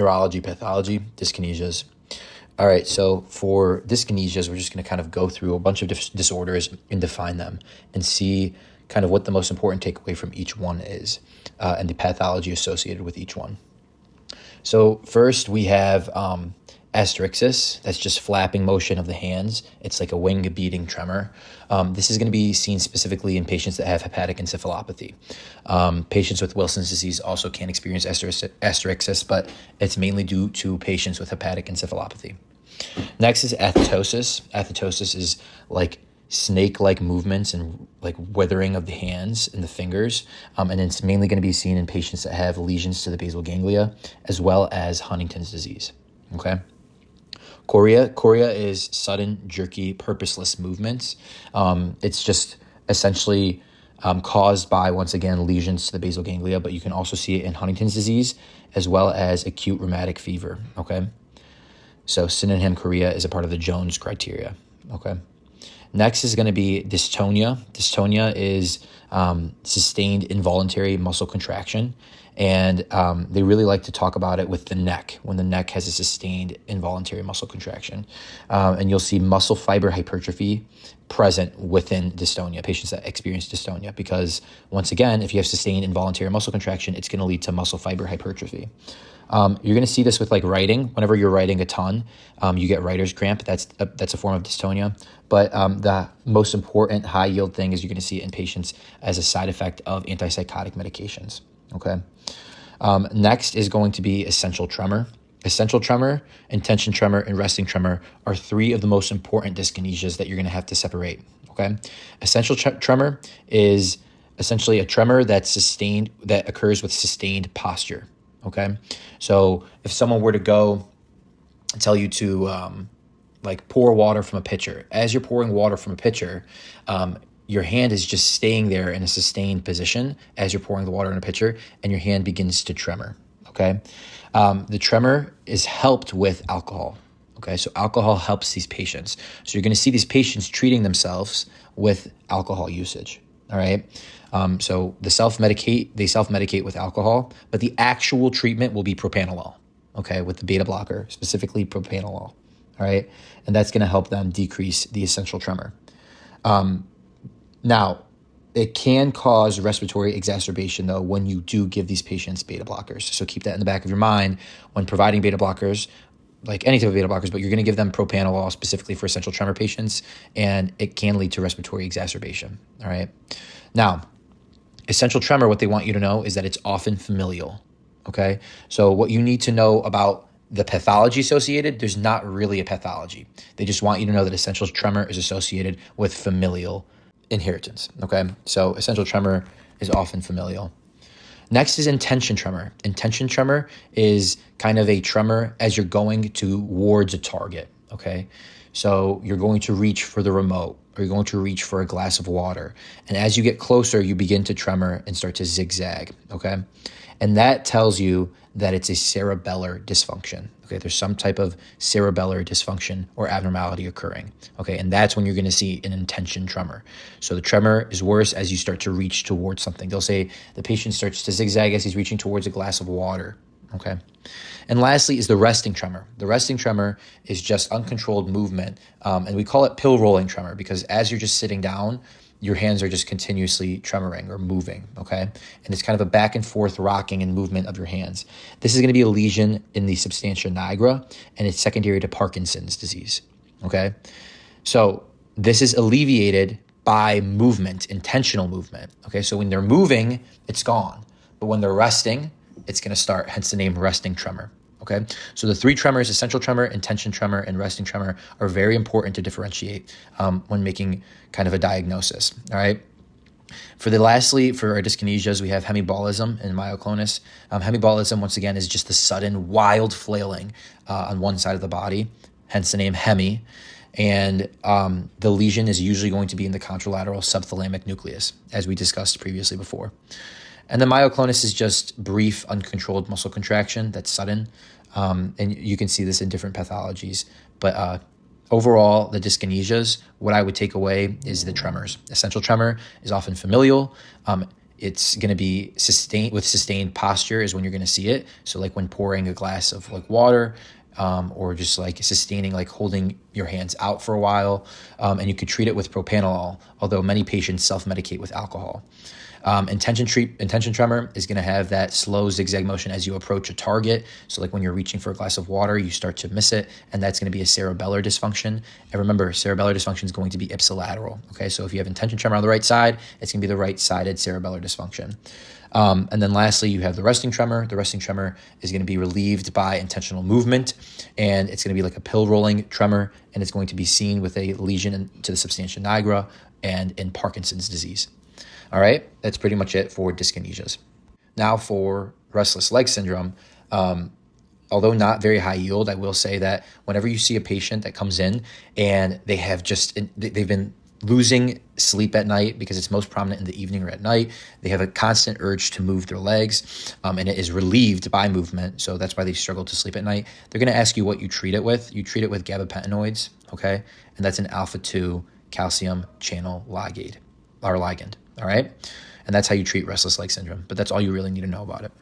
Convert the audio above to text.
Neurology, Pathology, Dyskinesias. All right, so for dyskinesias, we're just going to kind of go through a bunch of disorders and define them and see kind of what the most important takeaway from each one is and the pathology associated with each one. So first we have asterixis. That's just flapping motion of the hands. It's like a wing beating tremor. This is going to be seen specifically in patients that have hepatic encephalopathy. Patients with Wilson's disease also can experience asterixis, but it's mainly due to patients with hepatic encephalopathy. Next is athetosis. Athetosis is like snake-like movements and like withering of the hands and the fingers. And it's mainly going to be seen in patients that have lesions to the basal ganglia, as well as Huntington's disease. Okay. Chorea is sudden, jerky, purposeless movements. It's just essentially caused by, once again, lesions to the basal ganglia, but you can also see it in Huntington's disease, as well as acute rheumatic fever. Okay. So synonym chorea is a part of the Jones criteria. Okay. Next is going to be dystonia. Dystonia is sustained involuntary muscle contraction. And they really like to talk about it with the neck, when the neck has a sustained involuntary muscle contraction. And you'll see muscle fiber hypertrophy present within dystonia, patients that experience dystonia, because once again, if you have sustained involuntary muscle contraction, it's going to lead to muscle fiber hypertrophy. You're going to see this with like writing. Whenever you're writing a ton, you get writer's cramp. That's a form of dystonia. But the most important high yield thing is you're going to see it in patients as a side effect of antipsychotic medications. Okay. Next is going to be essential tremor. Essential tremor, intention tremor, and resting tremor are three of the most important dyskinesias that you're going to have to separate. Okay. Essential tremor is essentially a tremor that's sustained, that occurs with sustained posture. Okay. So if someone were to go and tell you to like pour water from a pitcher, as you're pouring water from a pitcher, your hand is just staying there in a sustained position as you're pouring the water in a pitcher, and your hand begins to tremor. Okay. The tremor is helped with alcohol. Okay. So alcohol helps these patients. So you're going to see these patients treating themselves with alcohol usage. All right. So they self-medicate with alcohol, but the actual treatment will be propranolol, okay, with the beta blocker, specifically propranolol. All right. And that's going to help them decrease the essential tremor. Now, it can cause respiratory exacerbation, though, when you do give these patients beta blockers. So keep that in the back of your mind when providing beta blockers, like any type of beta blockers, but you're going to give them propranolol specifically for essential tremor patients, and it can lead to respiratory exacerbation. All right. Now, essential tremor, what they want you to know is that it's often familial. Okay. So what you need to know about the pathology associated, there's not really a pathology. They just want you to know that essential tremor is associated with familial inheritance. Okay. So essential tremor is often familial. Next is intention tremor. Intention tremor is kind of a tremor as you're going towards a target. Okay. So you're going to reach for the remote, or you're going to reach for a glass of water. And as you get closer, you begin to tremor and start to zigzag. Okay. And that tells you that it's a cerebellar dysfunction. Okay. There's some type of cerebellar dysfunction or abnormality occurring. Okay. And that's when you're going to see an intention tremor. So the tremor is worse as you start to reach towards something. They'll say the patient starts to zigzag as he's reaching towards a glass of water. Okay. And lastly is the resting tremor. The resting tremor is just uncontrolled movement. And we call it pill rolling tremor because as you're just sitting down, your hands are just continuously tremoring or moving. Okay. And it's kind of a back and forth rocking and movement of your hands. This is going to be a lesion in the substantia nigra, and it's secondary to Parkinson's disease. Okay. So this is alleviated by movement, intentional movement. Okay. So when they're moving, it's gone. But when they're resting, it's going to start, hence the name resting tremor. Okay. So the three tremors, essential tremor, intention tremor, and resting tremor, are very important to differentiate when making kind of a diagnosis. All right. Lastly, for our dyskinesias, we have hemiballism and myoclonus. Hemiballism, once again, is just the sudden wild flailing on one side of the body, hence the name hemi. And the lesion is usually going to be in the contralateral subthalamic nucleus, as we discussed previously before. And the myoclonus is just brief, uncontrolled muscle contraction that's sudden. And you can see this in different pathologies. But overall, the dyskinesias, what I would take away is the tremors. Essential tremor is often familial. It's going to be sustained posture is when you're going to see it. So like when pouring a glass of like water, or just like sustaining, like holding your hands out for a while. And you could treat it with propanolol, although many patients self-medicate with alcohol. Intention tremor is going to have that slow zigzag motion as you approach a target. So like when you're reaching for a glass of water, you start to miss it, and that's going to be a cerebellar dysfunction. And remember, cerebellar dysfunction is going to be ipsilateral. Okay, so if you have intention tremor on the right side, it's going to be the right-sided cerebellar dysfunction. And then lastly, you have the resting tremor. The resting tremor is going to be relieved by intentional movement, and it's going to be like a pill rolling tremor, and it's going to be seen with a lesion to the substantia nigra and in Parkinson's disease. All right, that's pretty much it for dyskinesias. Now for restless leg syndrome, although not very high yield, I will say that whenever you see a patient that comes in and they've been losing sleep at night because it's most prominent in the evening or at night, they have a constant urge to move their legs, and it is relieved by movement. So that's why they struggle to sleep at night. They're going to ask you what you treat it with. You treat it with gabapentinoids, okay? And that's an alpha-2 calcium channel ligand. All right? And that's how you treat restless leg syndrome. But that's all you really need to know about it.